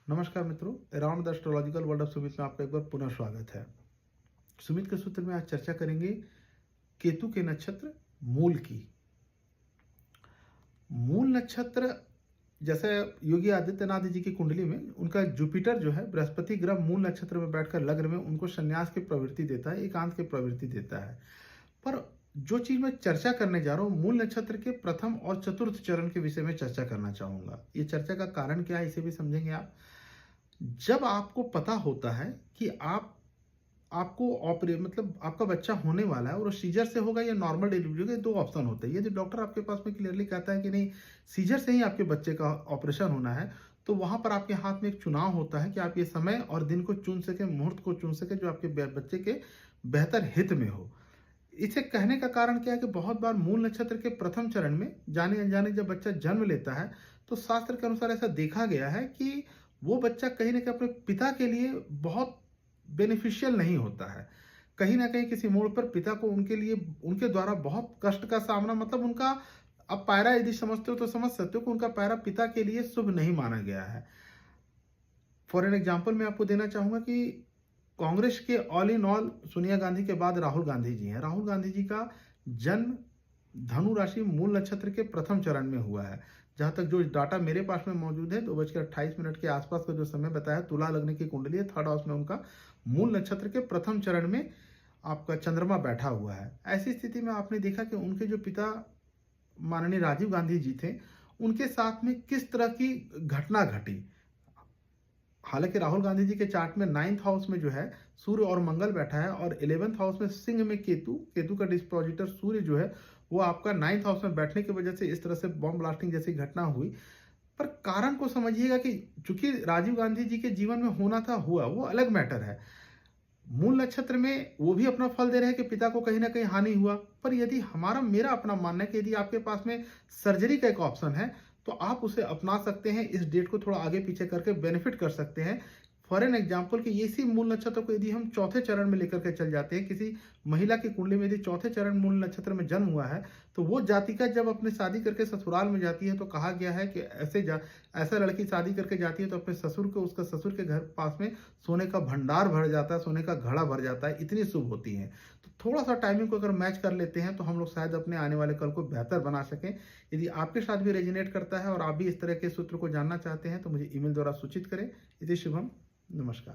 नमस्कार मित्रों, around the astrological world of Sumit में आपका एक बार पुनः स्वागत है। सुमित के सूत्र में आज चर्चा करेंगे केतु के नक्षत्र मूल की। मूल नक्षत्र जैसे योगी आदित्यनाथ जी की कुंडली में उनका जुपिटर जो है बृहस्पति ग्रह मूल नक्षत्र में बैठकर लग्न में उनको संन्यास की प्रवृत्ति देता है, एकांत की प्रवृत्ति देता है। पर जो चीज मैं चर्चा करने जा रहा हूँ, मूल नक्षत्र के प्रथम और चतुर्थ चरण के विषय में चर्चा करना चाहूंगा। ये चर्चा का कारण क्या है, इसे भी समझेंगे आप। जब आपको पता होता है कि आपको ऑपरे मतलब आपका बच्चा होने वाला है और वो सीजर से होगा या नॉर्मल डिलीवरी होगा, दो ऑप्शन होते हैं। यदि डॉक्टर आपके पास में क्लियरली कहता है कि नहीं, सीजर से ही आपके बच्चे का ऑपरेशन होना है, तो वहां पर आपके हाथ में एक चुनाव होता है कि आप ये समय और दिन को चुन सके, मुहूर्त को चुन सके जो आपके बच्चे के बेहतर हित में हो। इसे कहने का कारण क्या है कि बहुत बार मूल नक्षत्र के प्रथम चरण में जाने अनजाने जब बच्चा जन्म लेता है, तो शास्त्र के अनुसार ऐसा देखा गया है कि वो बच्चा कहीं ना कहीं अपने पिता के लिए बहुत बेनिफिशियल नहीं होता है। कहीं ना कहीं किसी मोड़ पर पिता को उनके लिए उनके द्वारा बहुत कष्ट का सामना, मतलब उनका, अब पायरा यदि समझते हो तो समझ सकते हो कि उनका पायरा पिता के लिए शुभ नहीं माना गया है। फॉर एन एग्जाम्पल मैं आपको देना चाहूंगा कि कांग्रेस के all in all Sonia Gandhi के बाद राहुल गांधी जी हैं। राहुल गांधी जी का जन्म धनु राशि मूल नक्षत्र के प्रथम चरण में हुआ है। जहां तक जो डाटा मेरे पास में मौजूद है, 2:28 के आसपास का जो समय बताया, तुला लगने की कुंडली है, थर्ड हाउस में उनका मूल नक्षत्र के प्रथम चरण में आपका चंद्रमा बैठा हुआ है। ऐसी स्थिति में आपने देखा कि उनके जो पिता माननीय राजीव गांधी जी थे, उनके साथ में किस तरह की घटना घटी। हालांकि राहुल गांधी जी के चार्ट में 9th हाउस में जो है सूर्य और मंगल बैठा है, और 11th हाउस में सिंह में केतु का डिस्पोजिटर सूर्य जो है वो आपका 9th हाउस में बैठने की वजह से इस तरह से बॉम्ब ब्लास्टिंग जैसी घटना हुई। पर कारण को समझिएगा कि चूंकि राजीव गांधी जी के जीवन में होना था, हुआ, वो अलग मैटर है। मूल नक्षत्र में वो भी अपना फल दे रहे हैं कि पिता को कहीं ना कहीं हानि हुआ। पर यदि मेरा अपना मानना है कि यदि आपके पास में सर्जरी का एक ऑप्शन है, तो आप उसे अपना सकते हैं। इस डेट को थोड़ा आगे पीछे करके बेनिफिट कर सकते हैं। फॉर एन एग्जाम्पल कि इसी मूल नक्षत्र को यदि हम चौथे चरण में लेकर के चल जाते हैं, किसी महिला की कुंडली में यदि चौथे चरण मूल नक्षत्र में जन्म हुआ है, तो वो जातिका जब अपने शादी करके ससुराल में जाती है, तो कहा गया है कि ऐसा लड़की शादी करके जाती है तो अपने ससुर को, उसका ससुर के घर पास में सोने का भंडार भर जाता है, सोने का घड़ा भर जाता है, इतनी शुभ होती है। तो थोड़ा सा टाइमिंग को अगर मैच कर लेते हैं तो हम लोग शायद अपने आने वाले कल को बेहतर बना सकें। यदि आपके साथ भी रेजिनेट करता है और आप भी इस तरह के सूत्र को जानना चाहते हैं, तो मुझे ईमेल द्वारा सूचित करें। इति शुभम। नमस्कार।